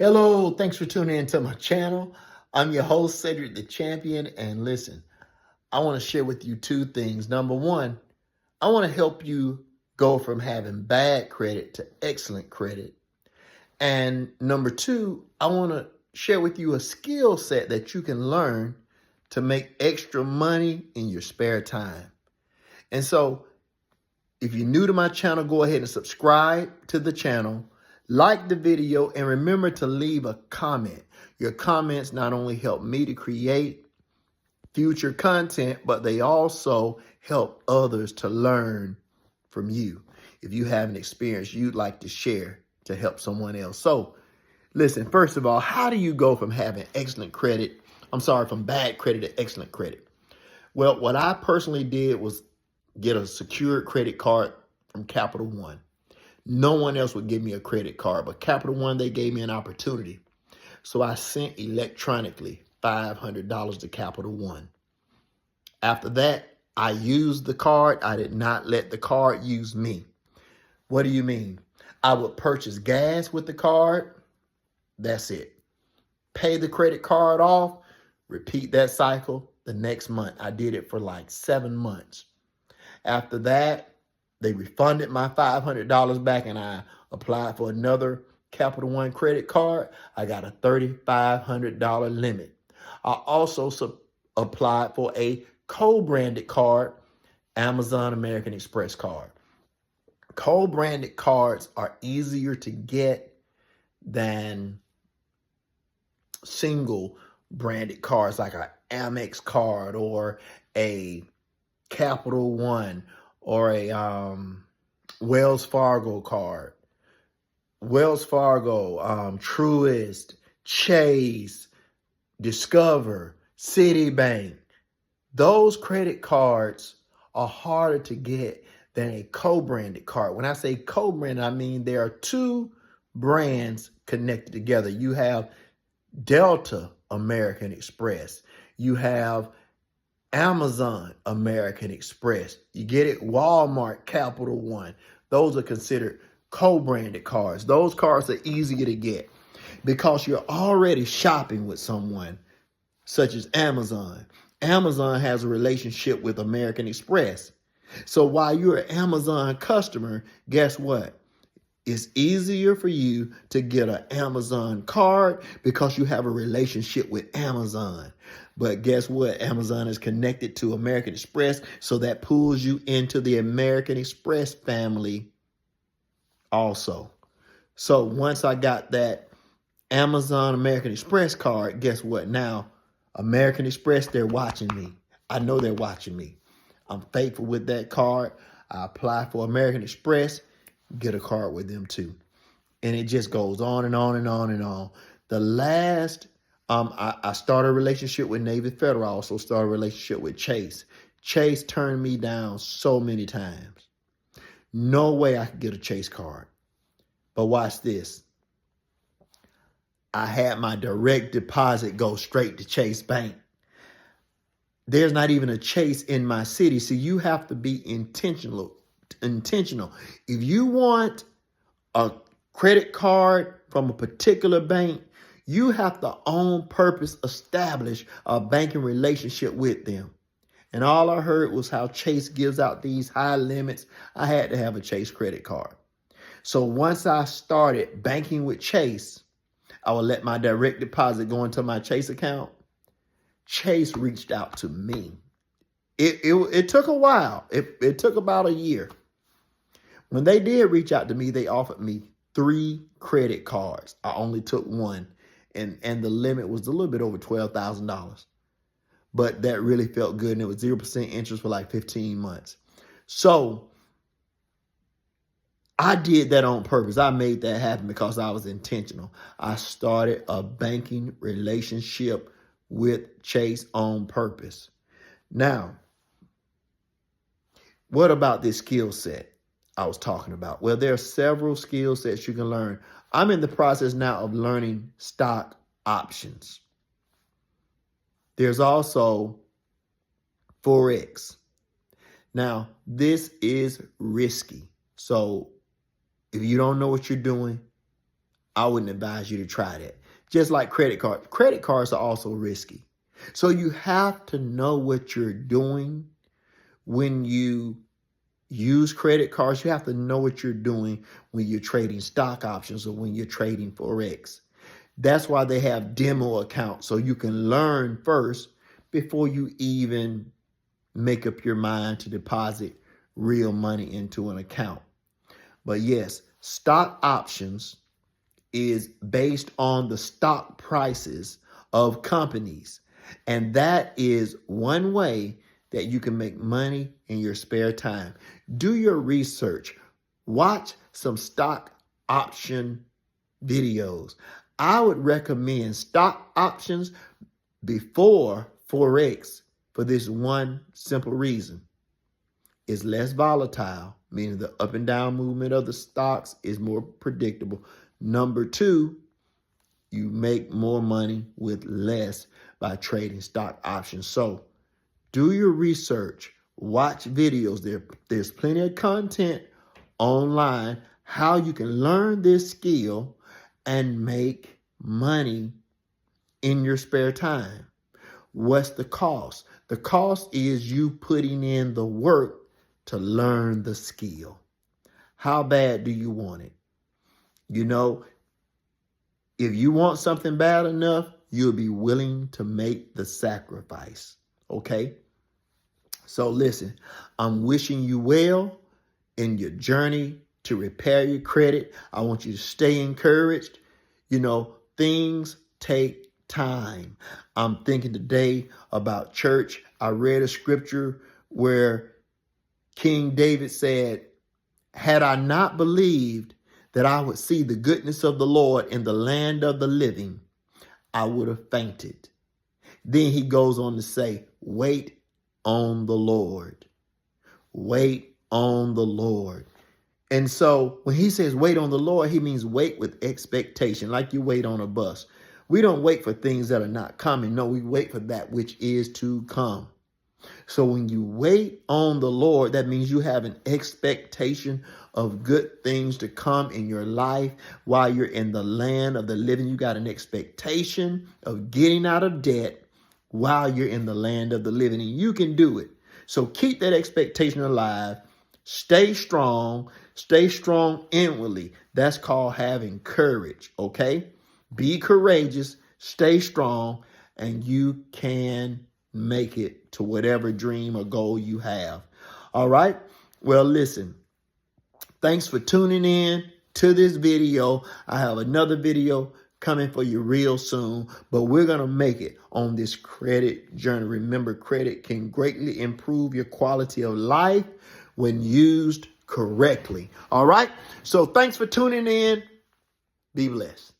Hello, thanks for tuning into my channel. I'm your host, Cedric the Champion, and listen, I want to share with you two things. Number one, I want to help you go from having bad credit to excellent credit. And number two, I want to share with you a skill set that you can learn to make extra money in your spare time. And so, if you're new to my channel, go ahead and subscribe to the channel, like the video, and remember to leave a comment. Your comments not only help me to create future content, but they also help others to learn from you. If you have an experience you'd like to share to help someone else. So listen, first of all, how do you go from having from bad credit to excellent credit? Well, what I personally did was get a secured credit card from Capital One. No one else would give me a credit card, but Capital One, they gave me an opportunity. So I sent electronically $500 to Capital One. After that, I used the card. I did not let the card use me. What do you mean? I would purchase gas with the card. That's it. Pay the credit card off. Repeat that cycle the next month. I did it for like 7 months. After that, they refunded my $500 back and I applied for another Capital One credit card. I got a $3,500 limit. I also applied for a co-branded card, Amazon American Express card. Co-branded cards are easier to get than single branded cards like an Amex card or a Capital One or a Wells Fargo card. Wells Fargo, Truist, Chase, Discover, Citibank. Those credit cards are harder to get than a co-branded card. When I say co-branded, I mean there are two brands connected together. You have Delta American Express. You have Amazon American Express. You get it, Walmart Capital One. Those are considered co-branded cards. Those cards are easier to get because you're already shopping with someone such as Amazon. Amazon has a relationship with American Express. So while you're an Amazon customer, guess what? It's easier for you to get an Amazon card because you have a relationship with Amazon. But guess what? Amazon is connected to American Express, so that pulls you into the American Express family also. So once I got that Amazon American Express card, guess what? Now, American Express, they're watching me. I know they're watching me. I'm faithful with that card. I apply for American Express, get a card with them too. And it just goes on and on and on and on. The last, I started a relationship with Navy Federal. I also started a relationship with Chase. Chase turned me down so many times. No way I could get a Chase card. But watch this. I had my direct deposit go straight to Chase Bank. There's not even a Chase in my city. So you have to be intentional. If you want a credit card from a particular bank, you have to on purpose establish a banking relationship with them. And all I heard was how Chase gives out these high limits. I had to have a Chase credit card. So once I started banking with Chase, I would let my direct deposit go into my Chase account. Chase reached out to me. It took a while. It took about a year. When they did reach out to me, they offered me 3 credit cards. I only took one, and the limit was a little bit over $12,000. But that really felt good, and it was 0% interest for like 15 months. So I did that on purpose. I made that happen because I was intentional. I started a banking relationship with Chase on purpose. Now, what about this skill set I was talking about? Well, there are several skill sets you can learn. I'm in the process now of learning stock options. There's also Forex. Now, this is risky. So if you don't know what you're doing, I wouldn't advise you to try that. Just like credit cards. Credit cards are also risky. So you have to know what you're doing when you use credit cards. You have to know what you're doing when you're trading stock options or when you're trading Forex. That's why they have demo accounts, so you can learn first before you even make up your mind to deposit real money into an account. But yes, stock options is based on the stock prices of companies. And that is one way that you can make money in your spare time. Do your research. Watch some stock option videos. I would recommend stock options before Forex for this one simple reason. It's less volatile, meaning the up and down movement of the stocks is more predictable. Number two, you make more money with less by trading stock options. So do your research, watch videos. There's plenty of content online how you can learn this skill and make money in your spare time. What's the cost? The cost is you putting in the work to learn the skill. How bad do you want it? You know, if you want something bad enough, you'll be willing to make the sacrifice. Okay? So listen, I'm wishing you well in your journey to repair your credit. I want you to stay encouraged. You know, things take time. I'm thinking today about church. I read a scripture where King David said, had I not believed that I would see the goodness of the Lord in the land of the living, I would have fainted. Then he goes on to say, wait on the Lord. Wait on the Lord. And so when he says wait on the Lord, he means wait with expectation, like you wait on a bus. We don't wait for things that are not coming. No, we wait for that which is to come. So when you wait on the Lord, that means you have an expectation of good things to come in your life while you're in the land of the living. You got an expectation of getting out of debt while you're in the land of the living, and you can do it. So keep that expectation alive. Stay strong inwardly. That's called having courage, okay? Be courageous, stay strong, and you can make it to whatever dream or goal you have. All right? Well, listen, thanks for tuning in to this video. I have another video coming for you real soon, but we're going to make it on this credit journey. Remember, credit can greatly improve your quality of life when used correctly. All right? So thanks for tuning in. Be blessed.